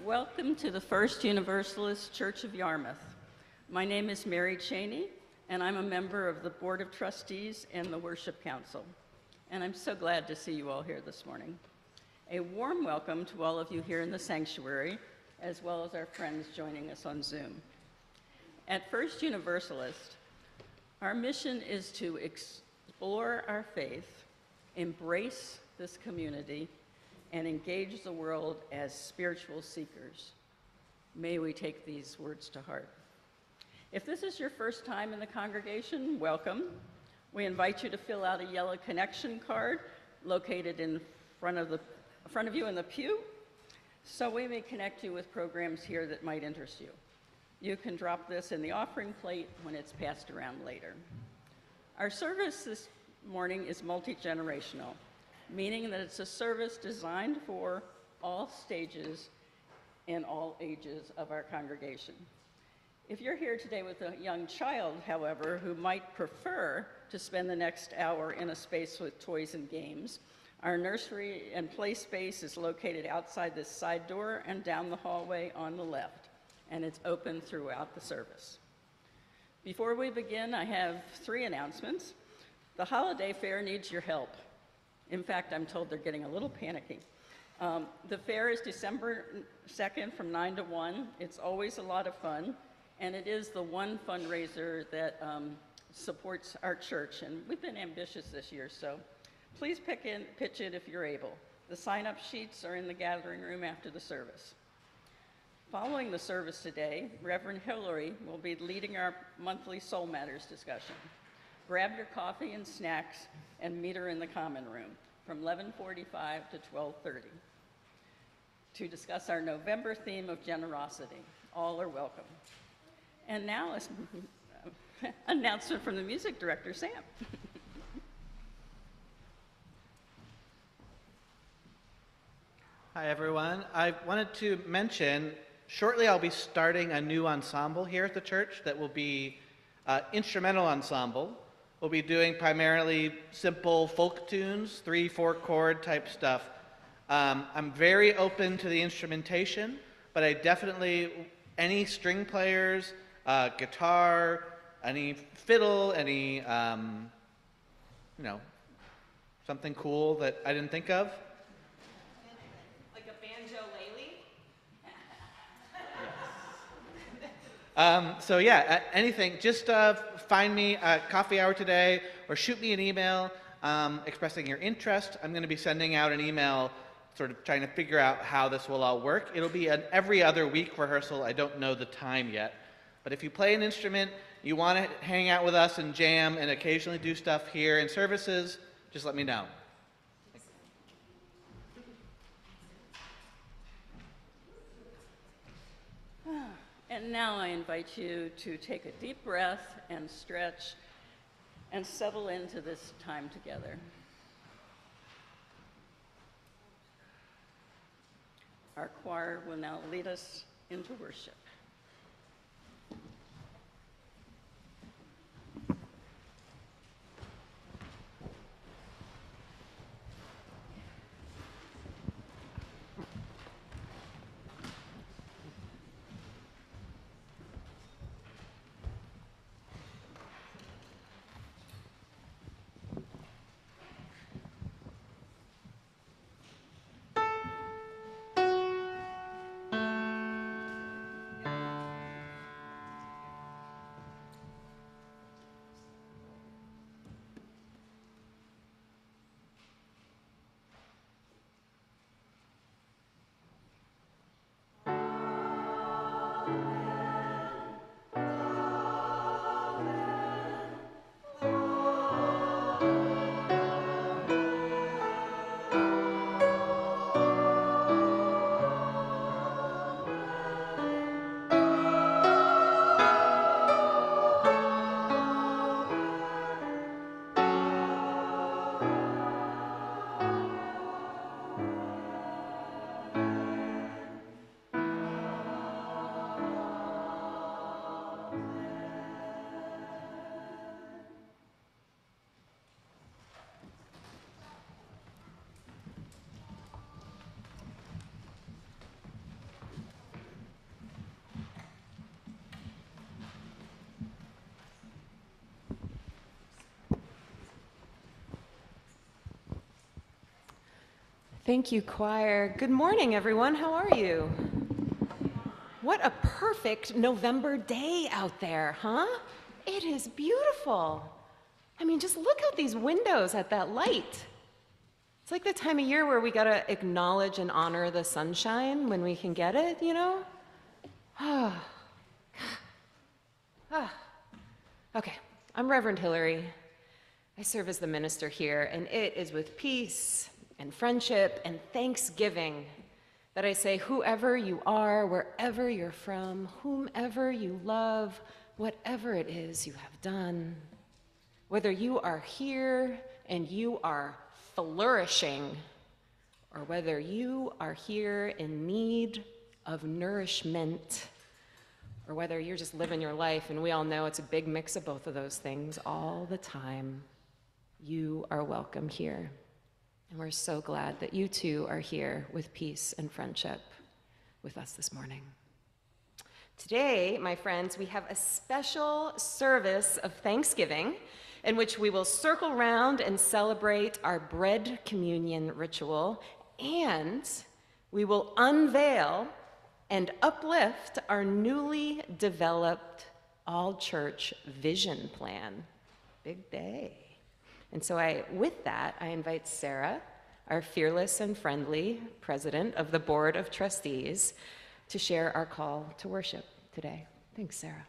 Welcome to the First Universalist Church of Yarmouth. My name is Mary Cheney, and I'm a member of the Board of Trustees and the Worship Council. And I'm so glad to see you all here this morning. A warm welcome to all of you here in the sanctuary, as well as our friends joining us on Zoom. At First Universalist, our mission is to explore our faith, embrace this community, and engage the world as spiritual seekers. May we take these words to heart. If this is your first time in the congregation, welcome. We invite you to fill out a yellow connection card located in front of you in the pew, so we may connect you with programs here that might interest you. You can drop this in the offering plate when it's passed around later. Our service this morning is multi-generational, meaning that it's a service designed for all stages and all ages of our congregation. If you're here today with a young child, however, who might prefer to spend the next hour in a space with toys and games, our nursery and play space is located outside this side door and down the hallway on the left, and it's open throughout the service. Before we begin, I have 3 announcements. The holiday fair needs your help. In fact, I'm told they're getting a little panicky. The fair is December 2nd from 9 to 1. It's always a lot of fun, and it is the one fundraiser that supports our church, and we've been ambitious this year, so please pitch it if you're able. The sign-up sheets are in the gathering room after the service. Following the service today, Reverend Hillary will be leading our monthly Soul Matters discussion. Grab your coffee and snacks and meet her in the common room from 11:45 to 12:30 to discuss our November theme of generosity. All are welcome. And now, an announcement from the music director, Sam. Hi, everyone. I wanted to mention, shortly I'll be starting a new ensemble here at the church that will be instrumental ensemble. We'll be doing primarily simple folk tunes, 3-4 chord type stuff. I'm very open to the instrumentation, but I definitely, any string players, guitar, any fiddle, any, something cool that I didn't think of. Like a banjo-lele? So yeah, anything, just find me at coffee hour today or shoot me an email expressing your interest. I'm going to be sending out an email sort of trying to figure out how this will all work. It'll be an every other week rehearsal. I don't know the time yet. But if you play an instrument, you want to hang out with us and jam and occasionally do stuff here in services, just let me know. And now I invite you to take a deep breath and stretch and settle into this time together. Our choir will now lead us into worship. Thank you, choir. Good morning, everyone. How are you? What a perfect November day out there, huh? It is beautiful. I mean, just look out these windows at that light. It's like the time of year where we gotta acknowledge and honor the sunshine when we can get it, you know? Okay, I'm Reverend Hillary. I serve as the minister here, and it is with peace and friendship and thanksgiving that I say, whoever you are, wherever you're from, whomever you love, whatever it is you have done, whether you are here and you are flourishing, or whether you are here in need of nourishment, or whether you're just living your life, and we all know it's a big mix of both of those things all the time, you are welcome here. And we're so glad that you too are here with peace and friendship with us this morning. Today, my friends, we have a special service of Thanksgiving in which we will circle round and celebrate our bread communion ritual, and we will unveil and uplift our newly developed all-church vision plan. Big day. And so with that, I invite Sarah, our fearless and friendly president of the Board of Trustees, to share our call to worship today. Thanks, Sarah.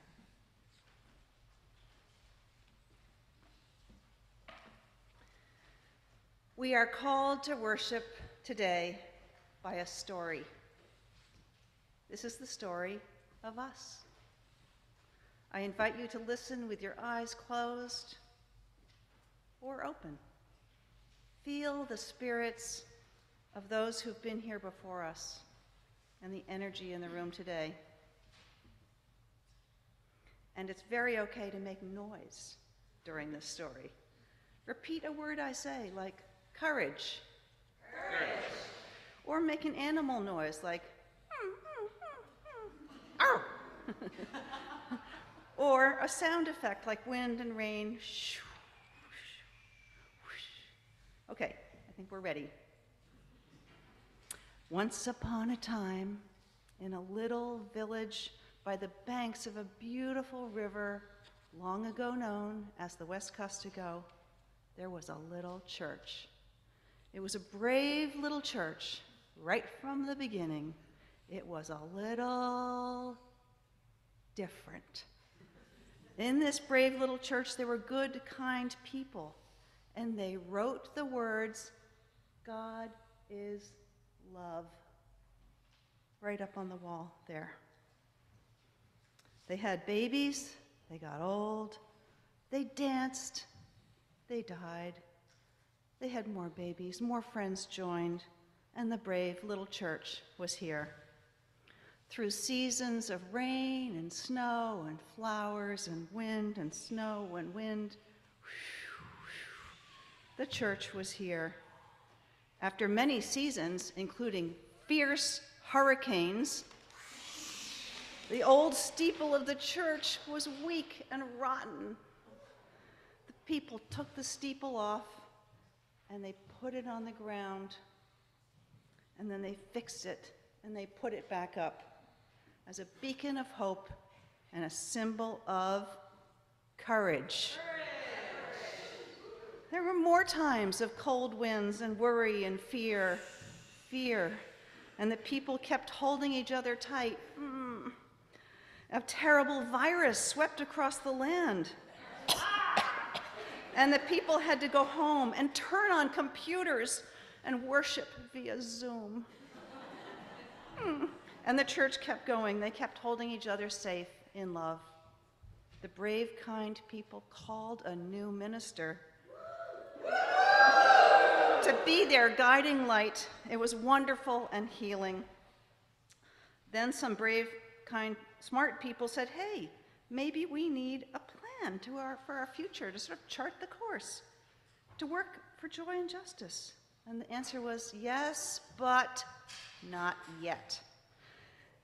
We are called to worship today by a story. This is the story of us. I invite you to listen with your eyes closed or open. Feel the spirits of those who've been here before us and the energy in the room today. And it's very okay to make noise during this story. Repeat a word I say, like courage. Courage. Or make an animal noise like ow. Or a sound effect like wind and rain. Okay, I think we're ready. Once upon a time, in a little village by the banks of a beautiful river, long ago known as the West Costigo, there was a little church. It was a brave little church right from the beginning. It was a little different. In this brave little church, there were good, kind people, and they wrote the words, "God is love," right up on the wall there. They had babies, they got old, they danced, they died. They had more babies, more friends joined, and the brave little church was here. Through seasons of rain and snow and flowers and wind and snow and wind, the church was here. After many seasons, including fierce hurricanes, the old steeple of the church was weak and rotten. The people took the steeple off and they put it on the ground, and then they fixed it and they put it back up as a beacon of hope and a symbol of courage. There were more times of cold winds and worry and fear, and the people kept holding each other tight. A terrible virus swept across the land, and the people had to go home and turn on computers and worship via Zoom. And the church kept going. They kept holding each other safe in love. The brave, kind people called a new minister to be their guiding light. It was wonderful and healing. Then some brave, kind, smart people said, hey, maybe we need a plan for our future, to sort of chart the course, to work for joy and justice. And the answer was yes, but not yet.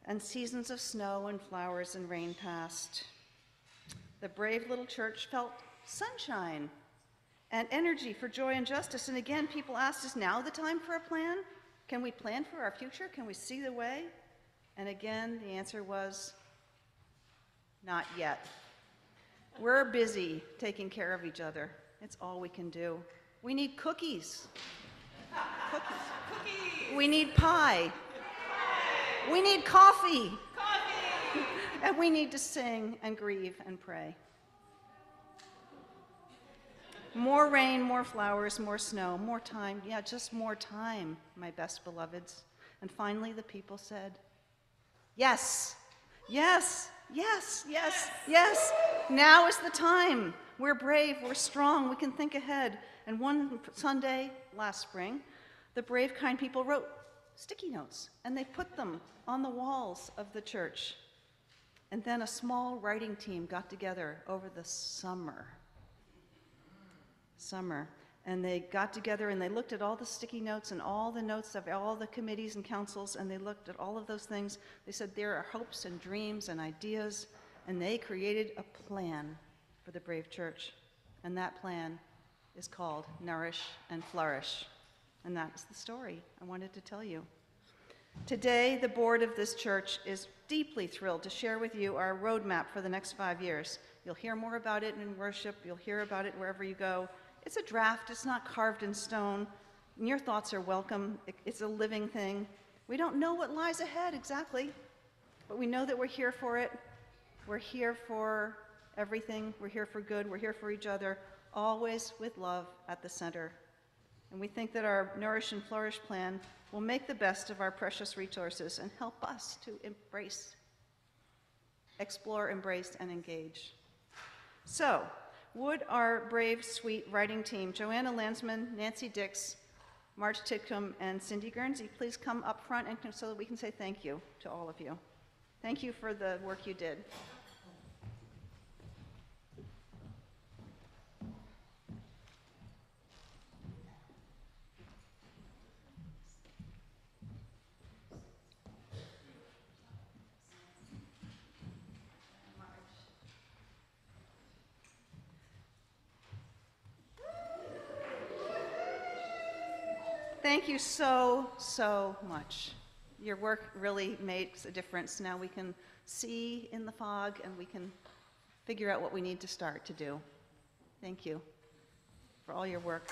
And seasons of snow and flowers and rain passed. The brave little church felt sunshine and energy for joy and justice. And again, people asked, is now the time for a plan? Can we plan for our future? Can we see the way? And again, the answer was, not yet. We're busy taking care of each other. It's all we can do. We need cookies. Cookies. We need pie. We need coffee. And we need to sing and grieve and pray. More rain, more flowers, more snow, more time. Yeah, just more time, my best beloveds. And finally, the people said, yes, yes, yes, yes, yes. Now is the time. We're brave, we're strong, we can think ahead. And one Sunday last spring, the brave, kind people wrote sticky notes, and they put them on the walls of the church. And then a small writing team got together over the summer. And they got together and they looked at all the sticky notes and all the notes of all the committees and councils, and they looked at all of those things. They said there are hopes and dreams and ideas, and they created a plan for the Brave Church. And that plan is called Nourish and Flourish. And that's the story I wanted to tell you. Today, the board of this church is deeply thrilled to share with you our roadmap for the next 5 years. You'll hear more about it in worship. You'll hear about it wherever you go. It's a draft. It's not carved in stone. And your thoughts are welcome. It's a living thing. We don't know what lies ahead exactly, but we know that we're here for it. We're here for everything. We're here for good. We're here for each other, always with love at the center. And we think that our Nourish and Flourish plan will make the best of our precious resources and help us to explore, embrace, and engage. So, would our brave, sweet writing team, Joanna Landsman, Nancy Dix, Marge Titcomb, and Cindy Guernsey, please come up front and so that we can say thank you to all of you. Thank you for the work you did. Thank you so, so much. Your work really makes a difference. Now we can see in the fog and we can figure out what we need to start to do. Thank you for all your work.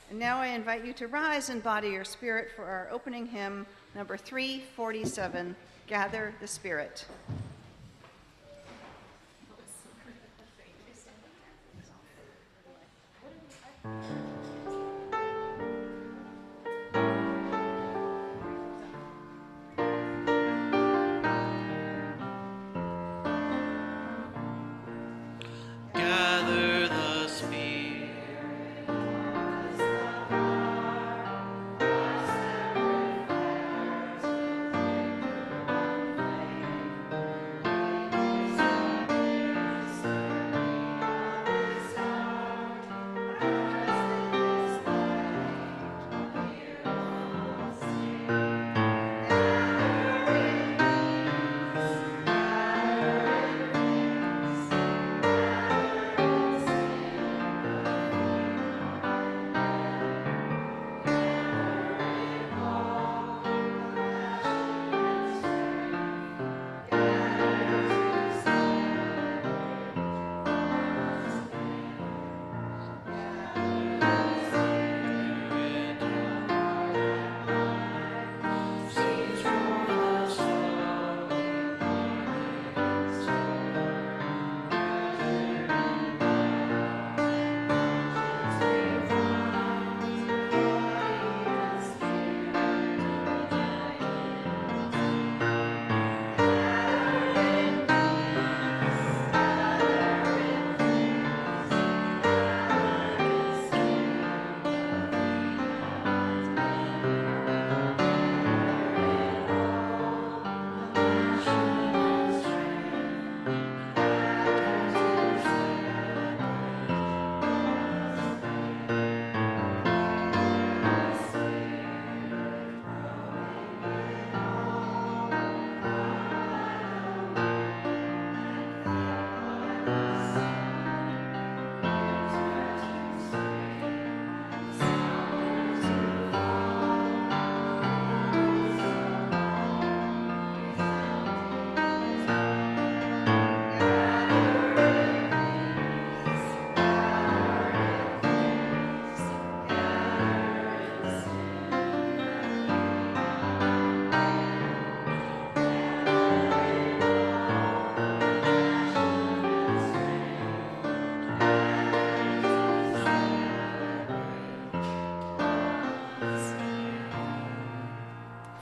And now I invite you to rise and body your spirit for our opening hymn, number 347, Gather the Spirit.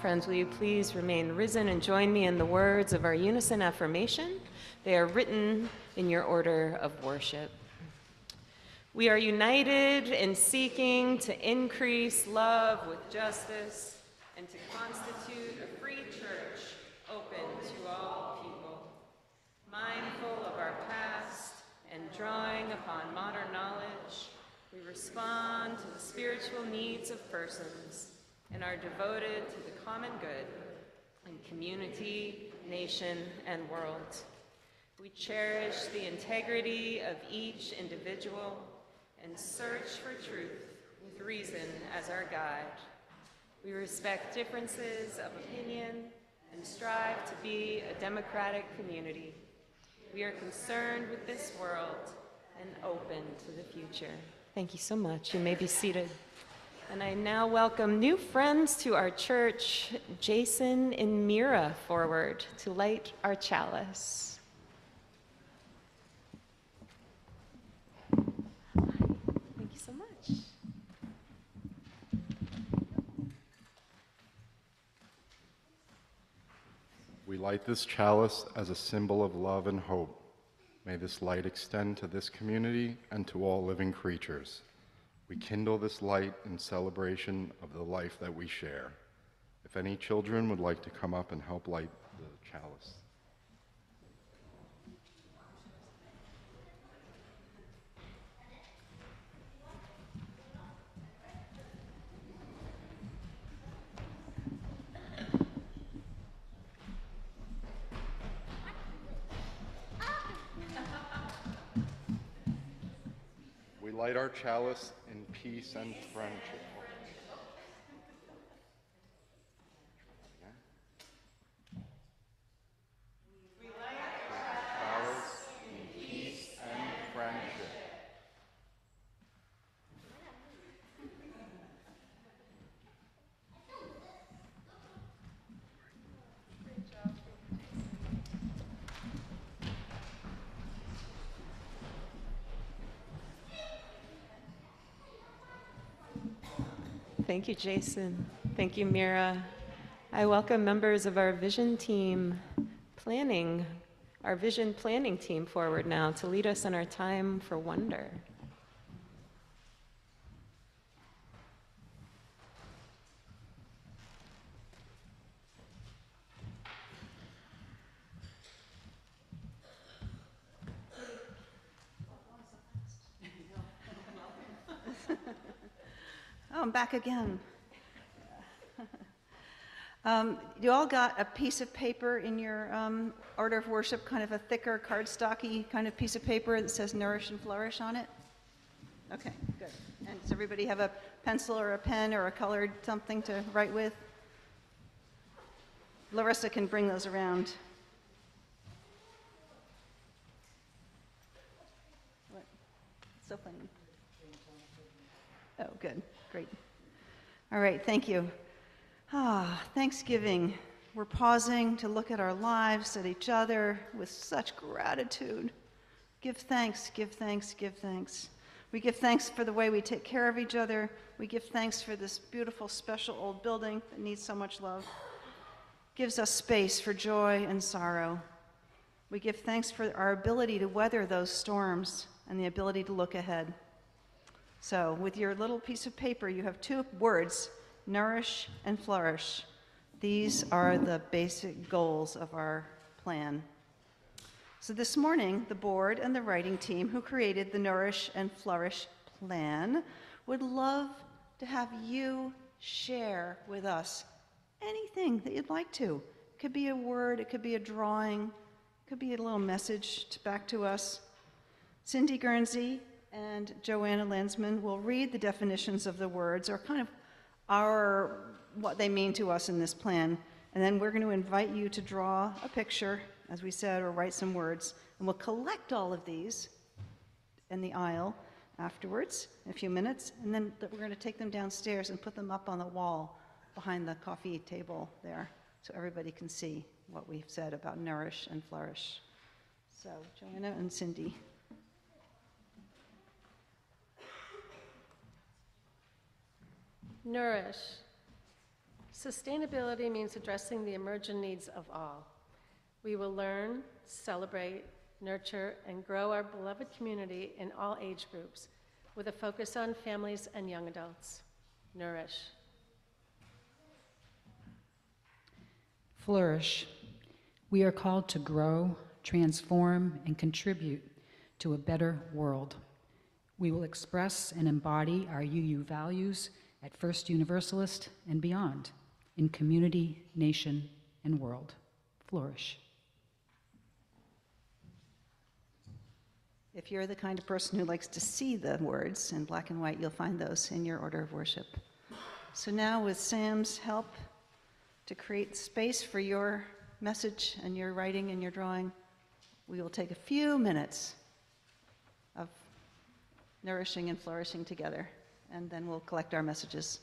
Friends, will you please remain risen and join me in the words of our unison affirmation? They are written in your order of worship. We are united in seeking to increase love with justice and to constitute a free church open to all people. Mindful of our past and drawing upon modern knowledge, we respond to the spiritual needs of persons and are devoted to the common good in community, nation, and world. We cherish the integrity of each individual and search for truth with reason as our guide. We respect differences of opinion and strive to be a democratic community. We are concerned with this world and open to the future. Thank you so much. You may be seated. And I now welcome new friends to our church, Jason and Mira, forward to light our chalice. Thank you so much. We light this chalice as a symbol of love and hope. May this light extend to this community and to all living creatures. We kindle this light in celebration of the life that we share. If any children would like to come up and help light the chalice. We light our chalice in peace and friendship. We light our chalice in peace and friendship. Thank you, Jason. Thank you, Mira. I welcome members of our vision team planning, our vision planning team forward now to lead us in our time for wonder. Oh, I'm back again. You all got a piece of paper in your order of worship, kind of a thicker cardstocky kind of piece of paper that says Nourish and Flourish on it? Okay, good. And does everybody have a pencil or a pen or a colored something to write with? Larissa can bring those around. What? It's so funny. Oh, good. Great. All right, thank you. Thanksgiving. We're pausing to look at our lives, at each other, with such gratitude. Give thanks, give thanks, give thanks. We give thanks for the way we take care of each other. We give thanks for this beautiful, special old building that needs so much love. Gives us space for joy and sorrow. We give thanks for our ability to weather those storms and the ability to look ahead. So with your little piece of paper, you have two words, nourish and flourish. These are the basic goals of our plan. So this morning, the board and the writing team who created the Nourish and Flourish plan would love to have you share with us anything that you'd like to. It could be a word, it could be a drawing, it could be a little message back to us. Cindy Guernsey and Joanna Lensman will read the definitions of the words, or kind of what they mean to us in this plan. And then we're going to invite you to draw a picture, as we said, or write some words. And we'll collect all of these in the aisle afterwards, in a few minutes. And then we're going to take them downstairs and put them up on the wall behind the coffee table there, so everybody can see what we've said about nourish and flourish. So, Joanna and Cindy. Nourish. Sustainability means addressing the emergent needs of all. We will learn, celebrate, nurture, and grow our beloved community in all age groups, with a focus on families and young adults. Nourish. Flourish. We are called to grow, transform, and contribute to a better world. We will express and embody our UU values at First Universalist and beyond, in community, nation, and world. Flourish. If you're the kind of person who likes to see the words in black and white, you'll find those in your order of worship. So now, with Sam's help to create space for your message and your writing and your drawing, we will take a few minutes of nourishing and flourishing together, and then we'll collect our messages.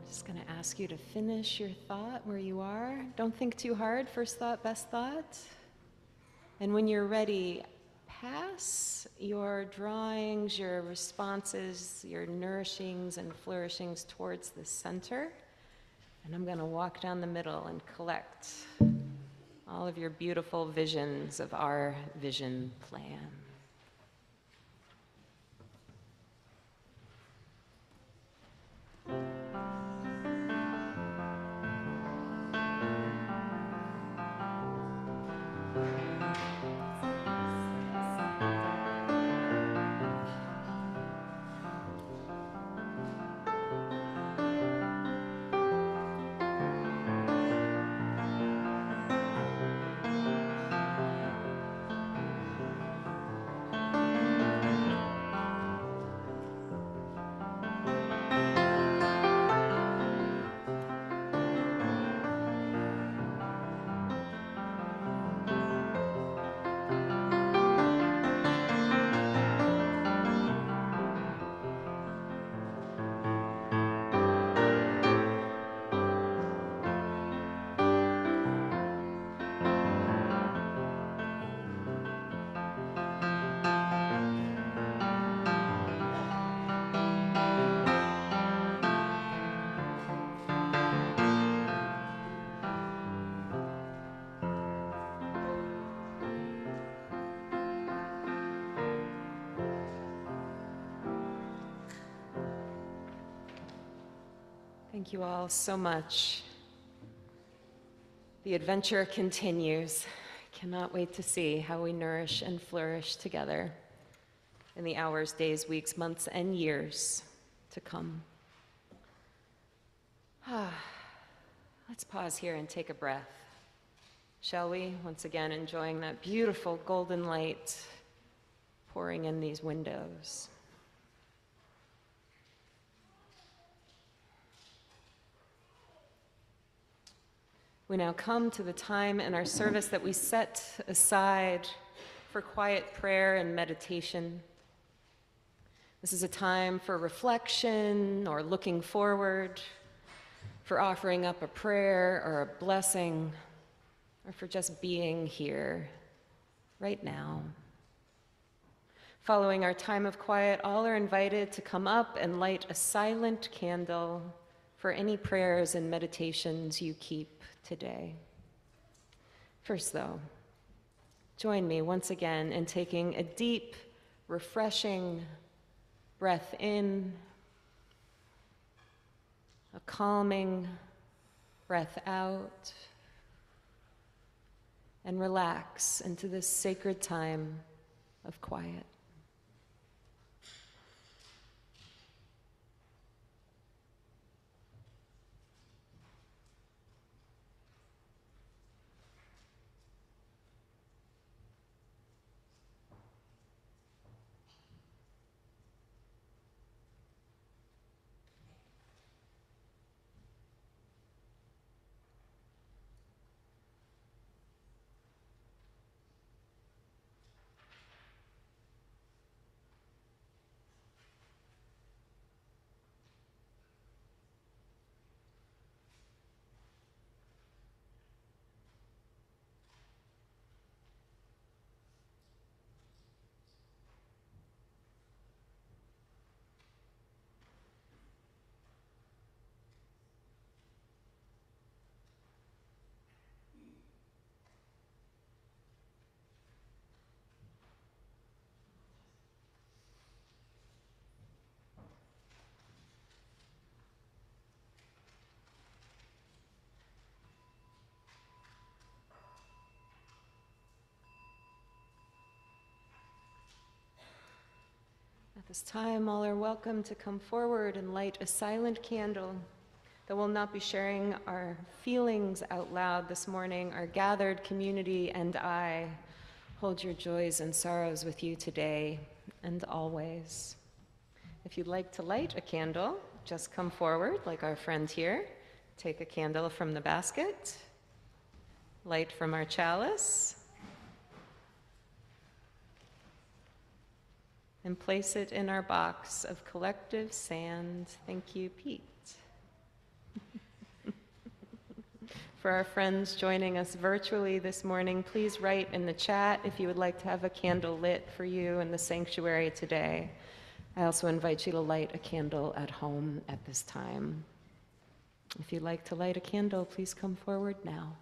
Just going to ask you to finish your thought where you are. Don't think too hard. First thought, best thought. And when you're ready, pass your drawings, your responses, your nourishings and flourishings towards the center. And I'm going to walk down the middle and collect all of your beautiful visions of our vision plan. Thank you all so much. The adventure continues. I cannot wait to see how we nourish and flourish together in the hours, days, weeks, months, and years to come. Let's pause here and take a breath, shall we? Once again, enjoying that beautiful golden light pouring in these windows. We now come to the time in our service that we set aside for quiet prayer and meditation. This is a time for reflection or looking forward, for offering up a prayer or a blessing, or for just being here right now. Following our time of quiet, all are invited to come up and light a silent candle for any prayers and meditations you keep today. First, though, join me once again in taking a deep, refreshing breath in, a calming breath out, and relax into this sacred time of quiet. At this time, all are welcome to come forward and light a silent candle. Though we'll not be sharing our feelings out loud this morning, our gathered community and I hold your joys and sorrows with you today and always. If you'd like to light a candle, just come forward like our friend here. Take a candle from the basket, light from our chalice, and place it in our box of collective sand. Thank you, Pete. For our friends joining us virtually this morning, please write in the chat if you would like to have a candle lit for you in the sanctuary today. I also invite you to light a candle at home at this time. If you'd like to light a candle, please come forward now.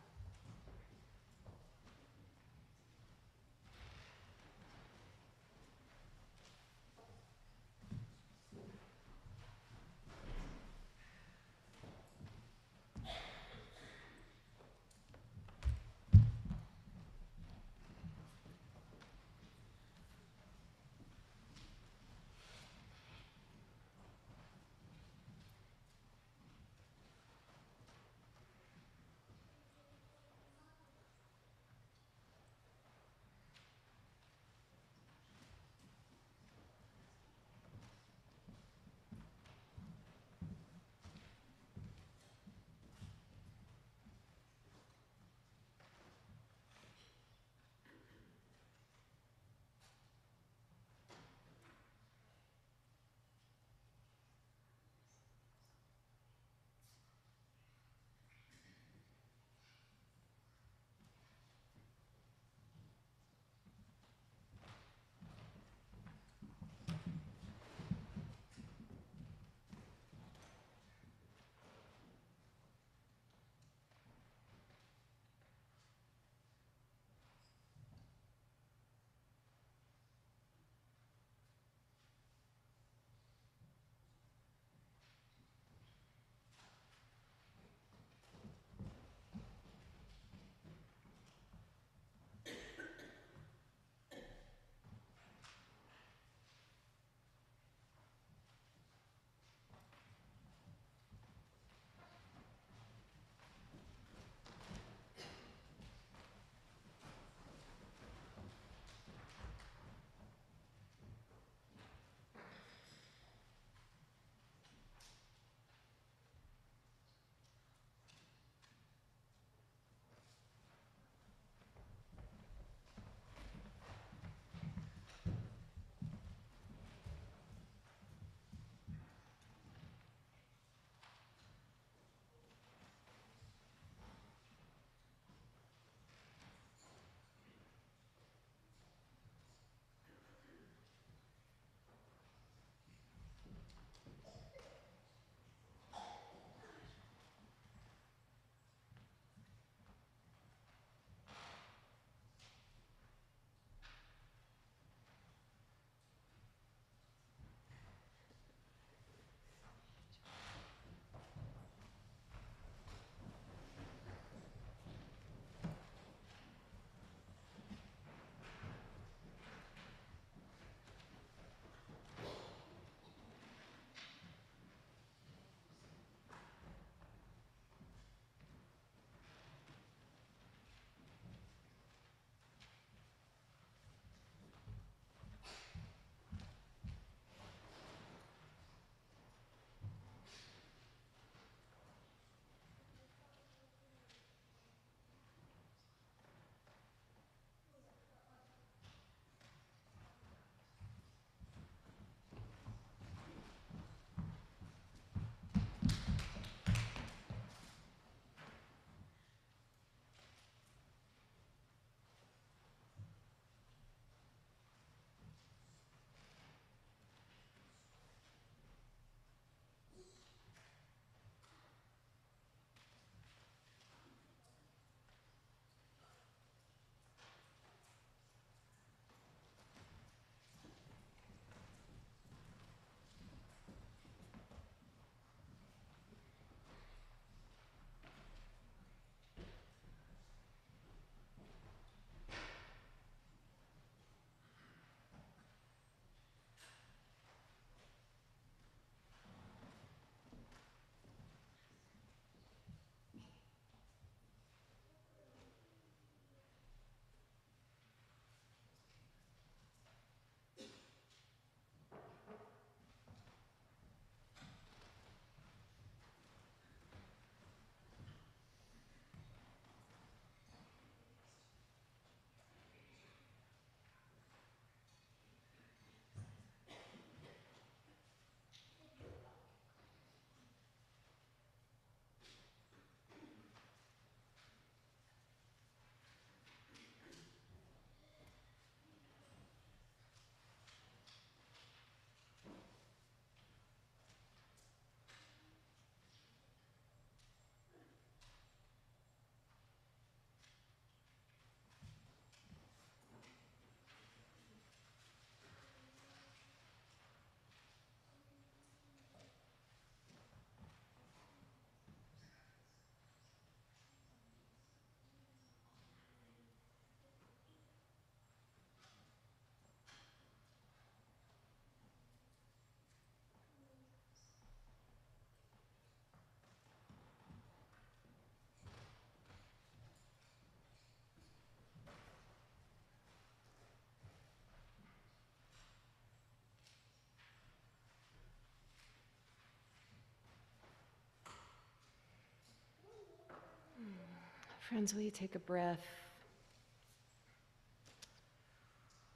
Friends, will you take a breath?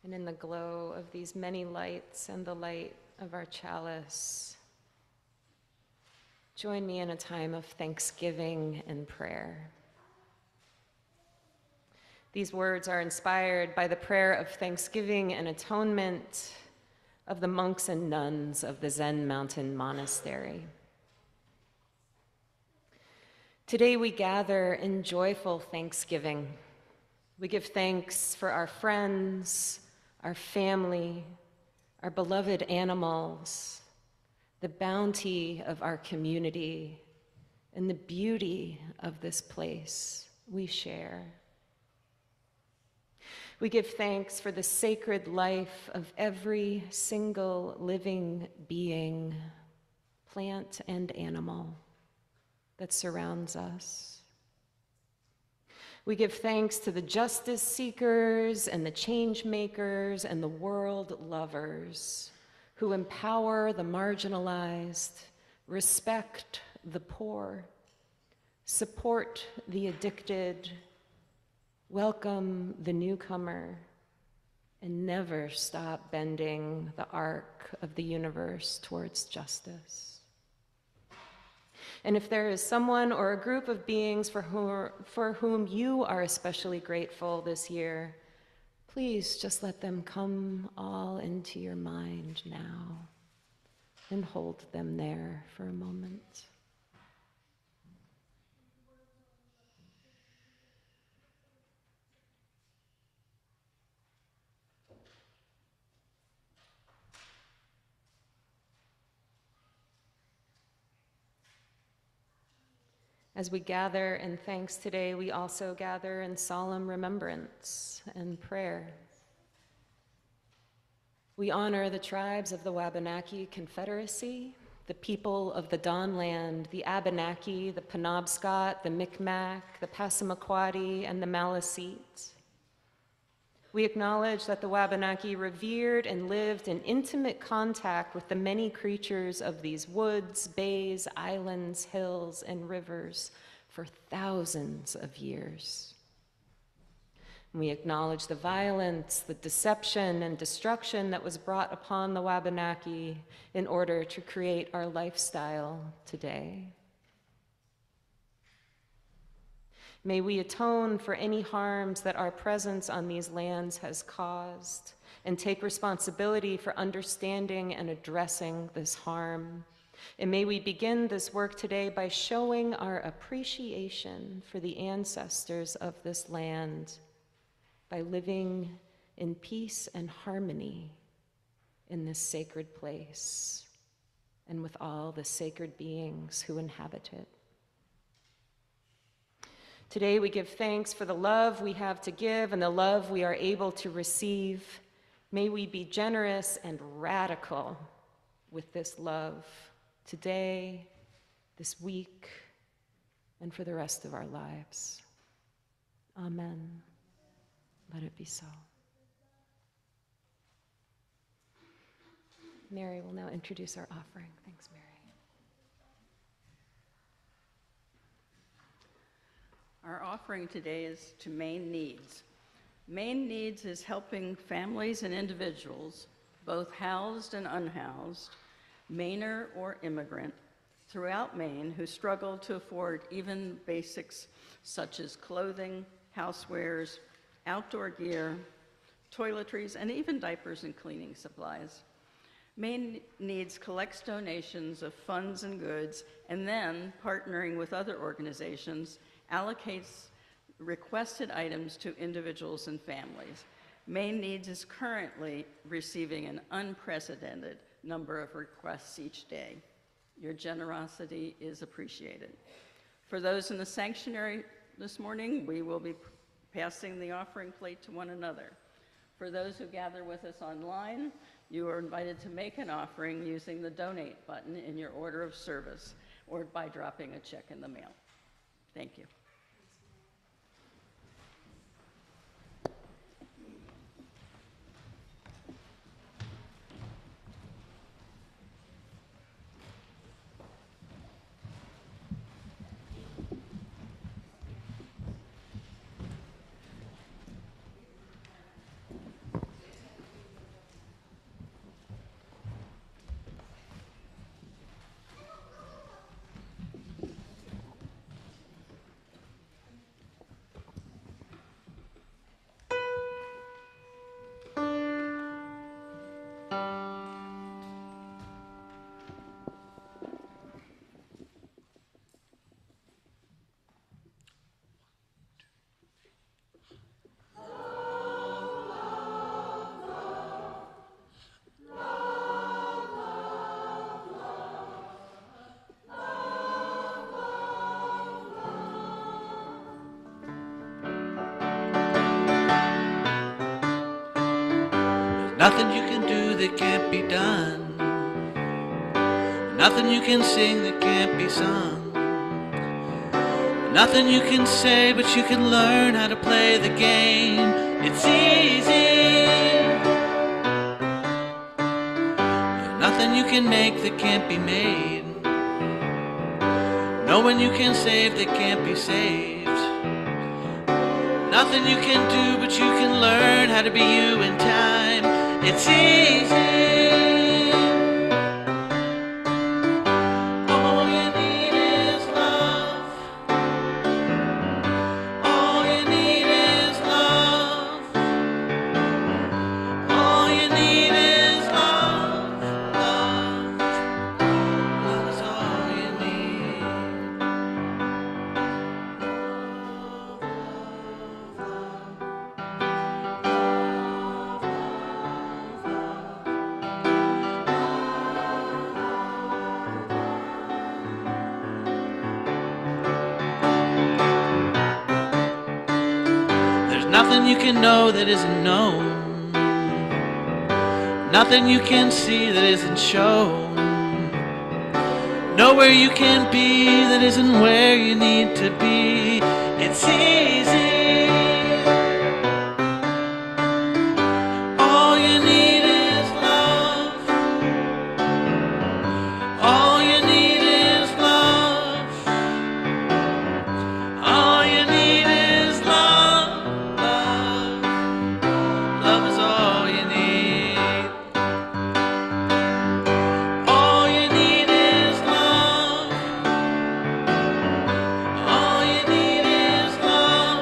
And in the glow of these many lights and the light of our chalice, join me in a time of thanksgiving and prayer. These words are inspired by the prayer of thanksgiving and atonement of the monks and nuns of the Zen Mountain Monastery. Today we gather in joyful thanksgiving. We give thanks for our friends, our family, our beloved animals, the bounty of our community, and the beauty of this place we share. We give thanks for the sacred life of every single living being, plant and animal, that surrounds us. We give thanks to the justice seekers and the change makers and the world lovers who empower the marginalized, respect the poor, support the addicted, welcome the newcomer, and never stop bending the arc of the universe towards justice. And if there is someone or a group of beings for whom you are especially grateful this year, please just let them come all into your mind now and hold them there for a moment. As we gather in thanks today, we also gather in solemn remembrance and prayer. We honor the tribes of the Wabanaki Confederacy, the people of the Dawnland, the Abenaki, the Penobscot, the Micmac, the Passamaquoddy, and the Maliseet. We acknowledge that the Wabanaki revered and lived in intimate contact with the many creatures of these woods, bays, islands, hills, and rivers for thousands of years. We acknowledge the violence, the deception, and destruction that was brought upon the Wabanaki in order to create our lifestyle today. May we atone for any harms that our presence on these lands has caused and take responsibility for understanding and addressing this harm. And may we begin this work today by showing our appreciation for the ancestors of this land, by living in peace and harmony in this sacred place and with all the sacred beings who inhabit it. Today we give thanks for the love we have to give and the love we are able to receive. May we be generous and radical with this love today, this week, and for the rest of our lives. Amen. Let it be so. Mary will now introduce our offering. Thanks, Mary. Our offering today is to Maine Needs. Maine Needs is helping families and individuals, both housed and unhoused, Mainer or immigrant, throughout Maine who struggle to afford even basics such as clothing, housewares, outdoor gear, toiletries, and even diapers and cleaning supplies. Maine Needs collects donations of funds and goods, and then, partnering with other organizations, allocates requested items to individuals and families. Maine Needs is currently receiving an unprecedented number of requests each day. Your generosity is appreciated. For those in the sanctuary this morning, we will be passing the offering plate to one another. For those who gather with us online, you are invited to make an offering using the donate button in your order of service or by dropping a check in the mail. Thank you. Nothing you can do that can't be done. Nothing you can sing that can't be sung. Nothing you can say, but you can learn how to play the game. It's easy. Nothing you can make that can't be made. No one you can save that can't be saved. Nothing you can do, but you can learn how to be you in time. It's easy. All you need is love. All you need is love. All you need is love. Love. Love is all you need. There's nothing you can know that isn't known. Nothing you can see that isn't shown. Nowhere you can be that isn't where you need to be. It's easy. All you need is love. All you need is love. All you need is love. Love. Love is all you need. All you need is love. All you need is love.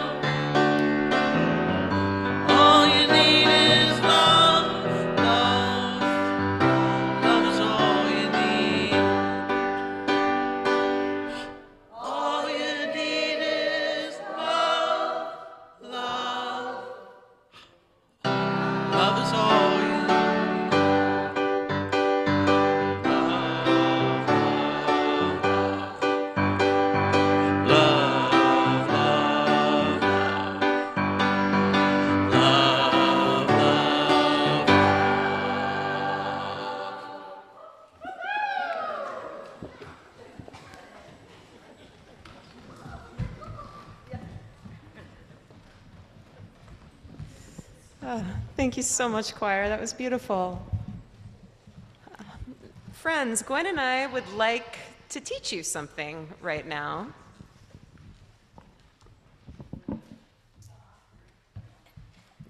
All you need is love. Love. Love is all you need. All you need is love. Love. Love is all you need. Love, love, love, love, Thank you so much, choir. That was beautiful. Friends, Gwen and I would like to teach you something right now.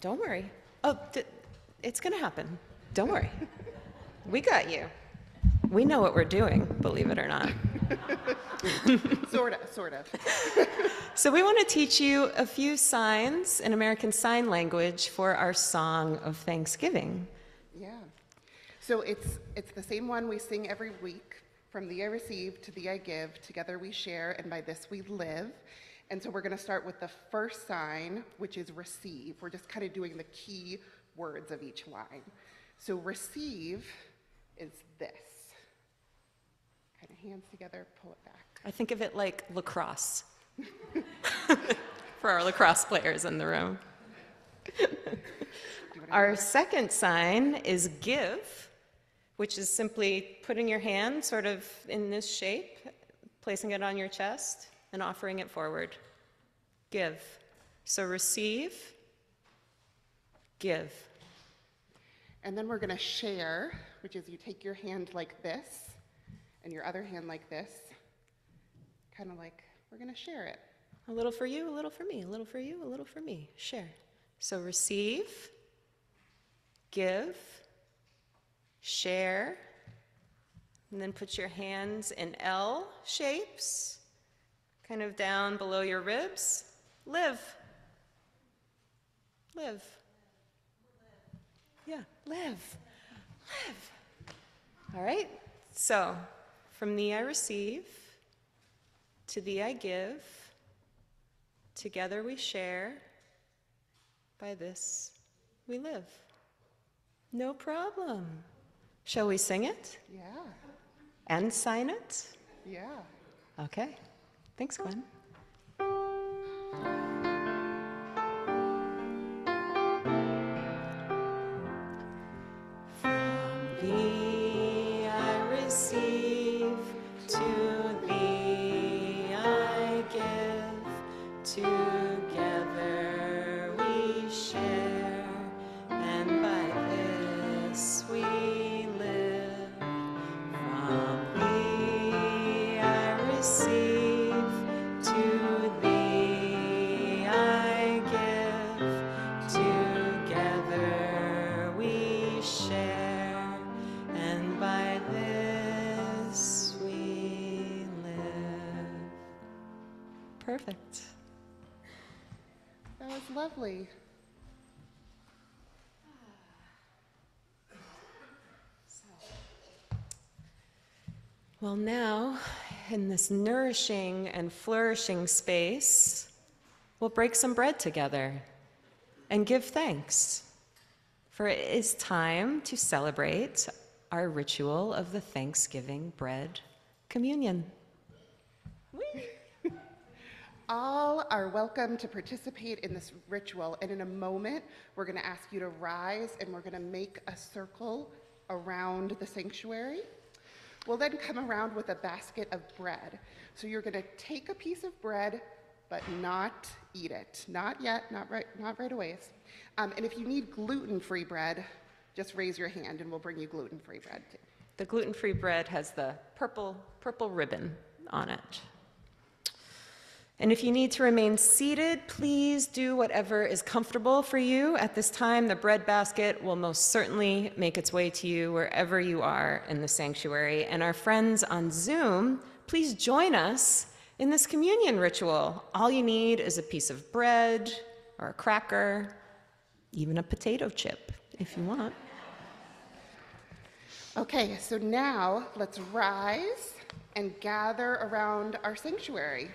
Don't worry. Oh, it's going to happen. Don't worry. We got you. We know what we're doing, believe it or not. Sort of. So we want to teach you a few signs in American Sign Language for our song of Thanksgiving. Yeah. So it's the same one we sing every week. From thee I receive, to thee I give, together we share, and by this we live. And so we're going to start with the first sign, which is receive. We're just kind of doing the key words of each line. So receive is this. Kind of hands together, pull it back. I think of it like lacrosse for our lacrosse players in the room. Our second sign is give, which is simply putting your hand sort of in this shape, placing it on your chest, and offering it forward. Give. So receive, give. And then we're going to share, which is you take your hand like this and your other hand like this, kind of like we're going to share it. A little for you, a little for me, a little for you, a little for me. Share. So receive, give, share, and then put your hands in L shapes, kind of down below your ribs. Live. Live. Yeah, live. Live. All right, so from thee I receive, to thee I give, together we share, by this we live. No problem. Shall we sing it? Yeah. And sign it? Yeah. Okay. Thanks, Gwen. Perfect. That was lovely. Well, now, in this nourishing and flourishing space, we'll break some bread together and give thanks. For it is time to celebrate our ritual of the Thanksgiving bread communion. All are welcome to participate in this ritual, and in a moment, we're going to ask you to rise and we're going to make a circle around the sanctuary. We'll then come around with a basket of bread. So you're going to take a piece of bread, but not eat it. Not yet, not right away. And if you need gluten-free bread, just raise your hand and we'll bring you gluten-free bread too. The gluten-free bread has the purple ribbon on it. And if you need to remain seated, please do whatever is comfortable for you. At this time, the bread basket will most certainly make its way to you wherever you are in the sanctuary. And our friends on Zoom, please join us in this communion ritual. All you need is a piece of bread or a cracker, even a potato chip if you want. Okay, so now let's rise and gather around our sanctuary.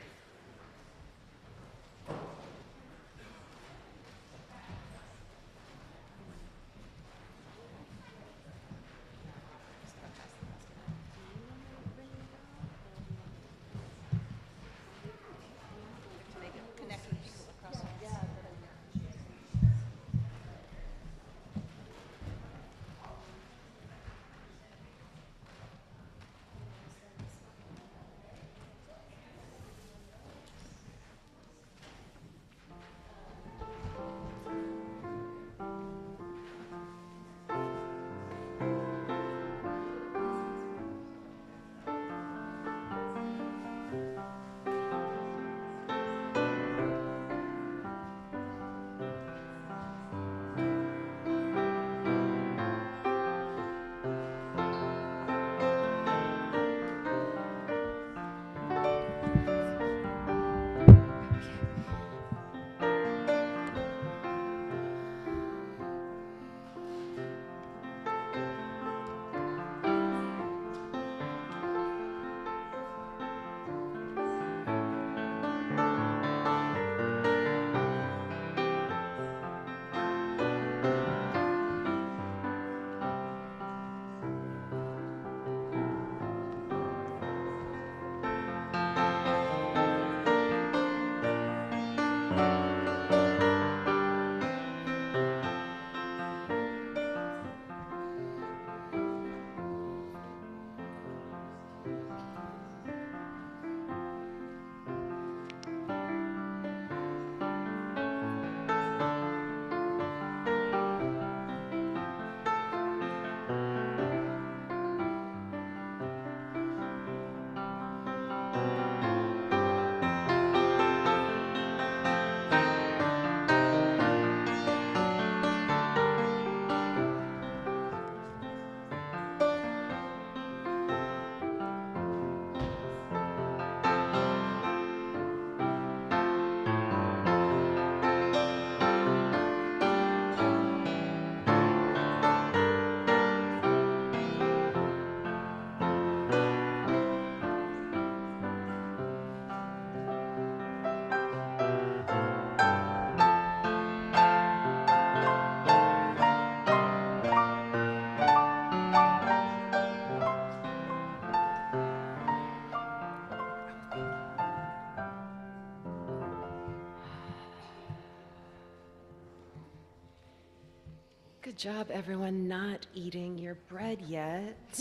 Good job, everyone, not eating your bread yet.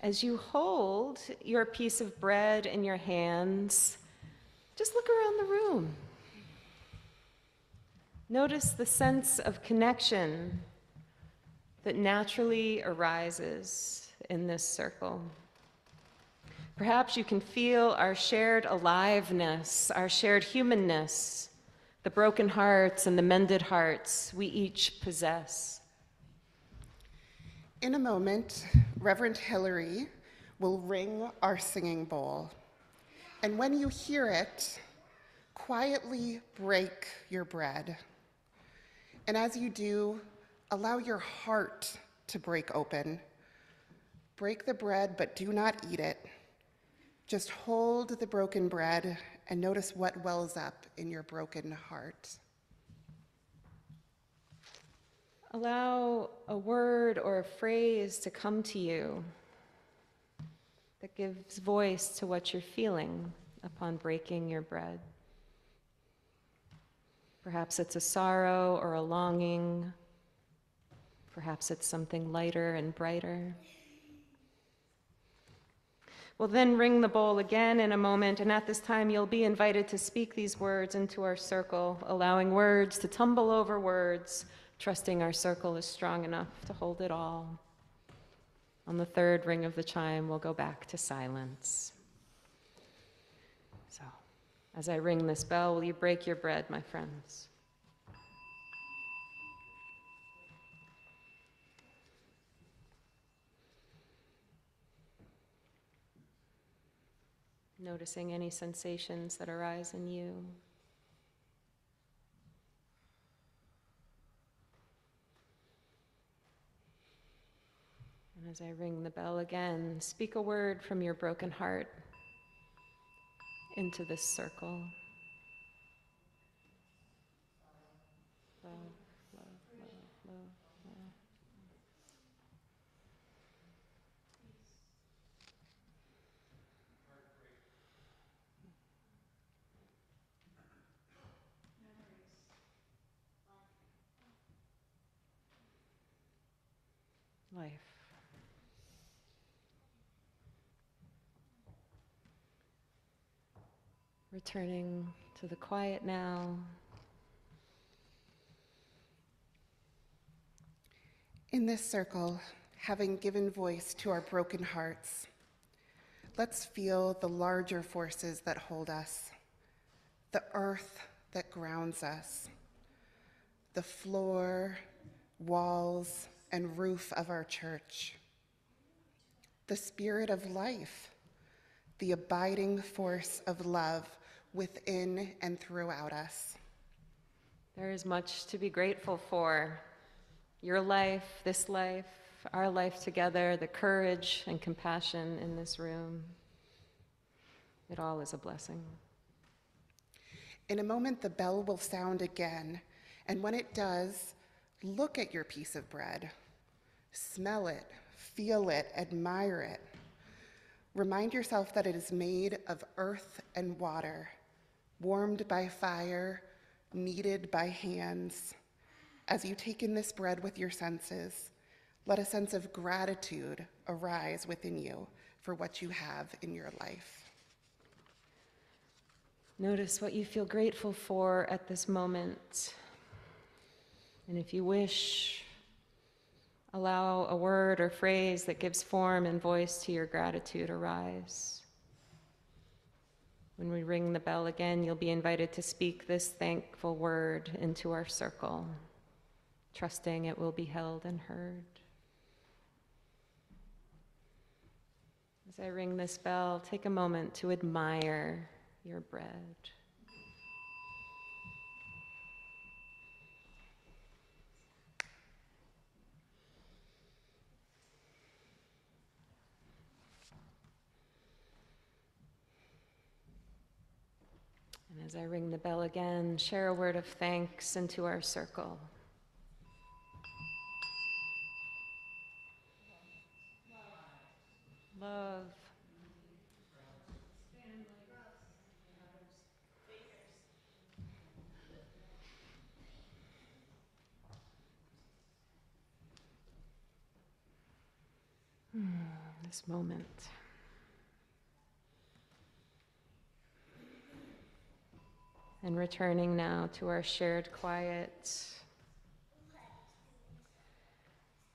As you hold your piece of bread in your hands, just look around the room. Notice the sense of connection that naturally arises in this circle. Perhaps you can feel our shared aliveness, our shared humanness, the broken hearts and the mended hearts we each possess. In a moment, Reverend Hillary will ring our singing bowl. And when you hear it, quietly break your bread. And as you do, allow your heart to break open. Break the bread, but do not eat it. Just hold the broken bread and notice what wells up in your broken heart. Allow a word or a phrase to come to you that gives voice to what you're feeling upon breaking your bread. Perhaps it's a sorrow or a longing. Perhaps it's something lighter and brighter. We'll then ring the bowl again in a moment, and at this time you'll be invited to speak these words into our circle, allowing words to tumble over words, trusting our circle is strong enough to hold it all. On the third ring of the chime, we'll go back to silence. So, as I ring this bell, will you break your bread, my friends? Noticing any sensations that arise in you. And as I ring the bell again, speak a word from your broken heart into this circle. Love, love, love, love, love. Life. Returning to the quiet now. In this circle, having given voice to our broken hearts, let's feel the larger forces that hold us, the earth that grounds us, the floor, walls, and roof of our church, the spirit of life, the abiding force of love within and throughout us. There is much to be grateful for. Your life, this life, our life together, the courage and compassion in this room. It all is a blessing. In a moment, the bell will sound again, and when it does, look at your piece of bread. Smell it, feel it, admire it. Remind yourself that it is made of earth and water, warmed by fire, kneaded by hands. As you take in this bread with your senses, let a sense of gratitude arise within you for what you have in your life. Notice what you feel grateful for at this moment. And if you wish, allow a word or phrase that gives form and voice to your gratitude arise. When we ring the bell again, you'll be invited to speak this thankful word into our circle, trusting it will be held and heard. As I ring this bell, take a moment to admire your bread. And as I ring the bell again, share a word of thanks into our circle. Love. This moment. And returning now to our shared quiet.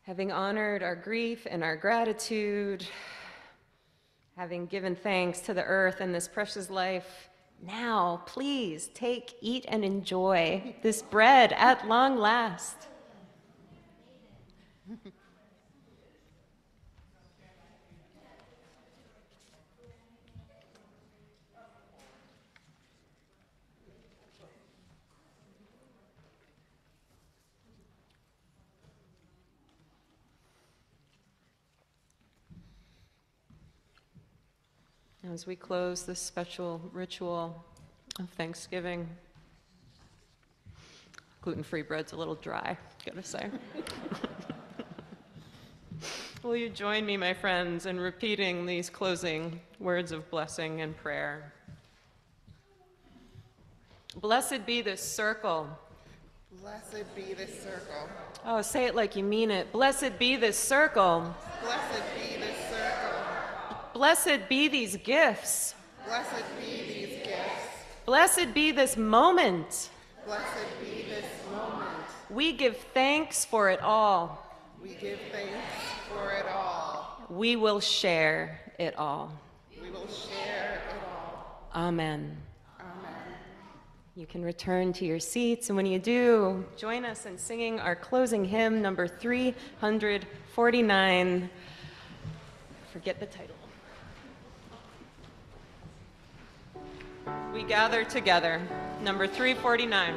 Having honored our grief and our gratitude, having given thanks to the earth and this precious life, now please take, eat, and enjoy this bread at long last. as we close this special ritual of Thanksgiving. Gluten-free bread's a little dry, gotta say. Will you join me, my friends, in repeating these closing words of blessing and prayer? Blessed be this circle. Blessed be this circle. Oh, say it like you mean it. Blessed be this circle. Blessed be this circle. Blessed be these gifts. Blessed be these gifts. Blessed be this moment. Blessed be this moment. We give thanks for it all. We give thanks for it all. We will share it all. We will share it all. Amen. Amen. You can return to your seats, and when you do, join us in singing our closing hymn, number 349. Forget the title. We gather together, number 349.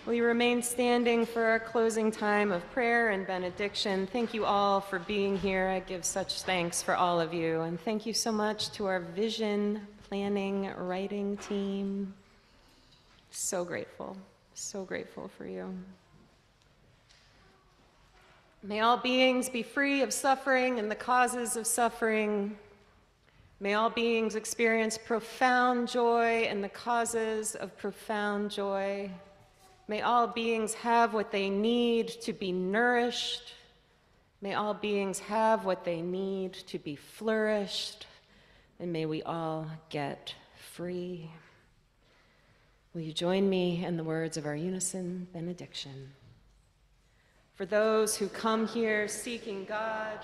Will you remain standing for our closing time of prayer and benediction? Thank you all for being here. I give such thanks for all of you. And thank you so much to our vision planning writing team. So grateful for you. May all beings be free of suffering and the causes of suffering. May all beings experience profound joy and the causes of profound joy. May all beings have what they need to be nourished. May all beings have what they need to be flourished. And may we all get free. Will you join me in the words of our unison benediction? For those who come here seeking God,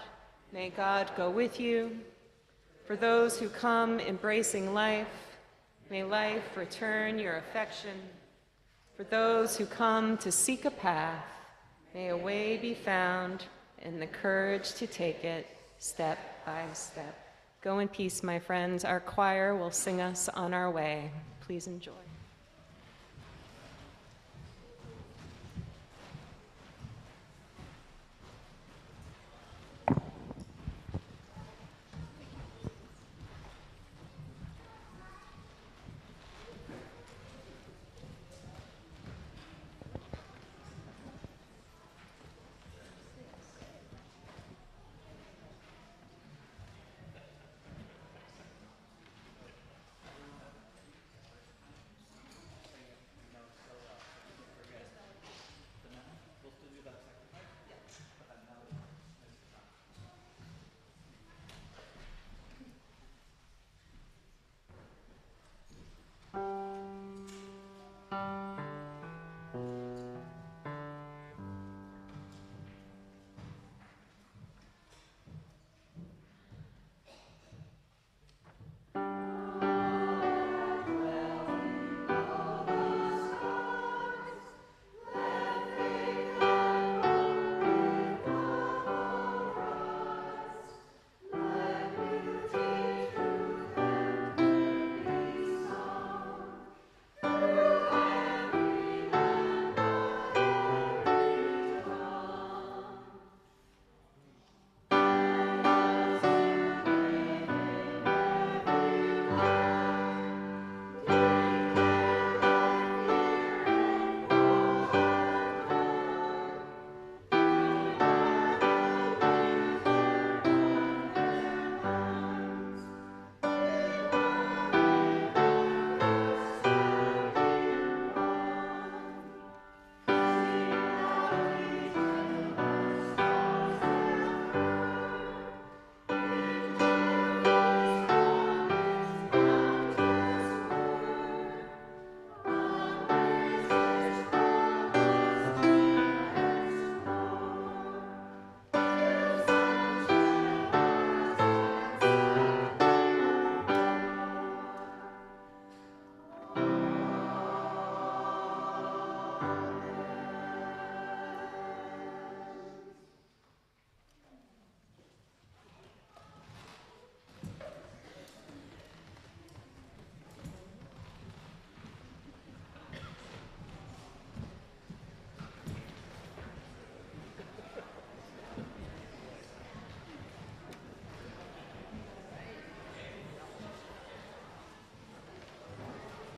may God go with you. For those who come embracing life, may life return your affection. For those who come to seek a path, may a way be found and the courage to take it step by step. Go in peace, my friends. Our choir will sing us on our way. Please enjoy.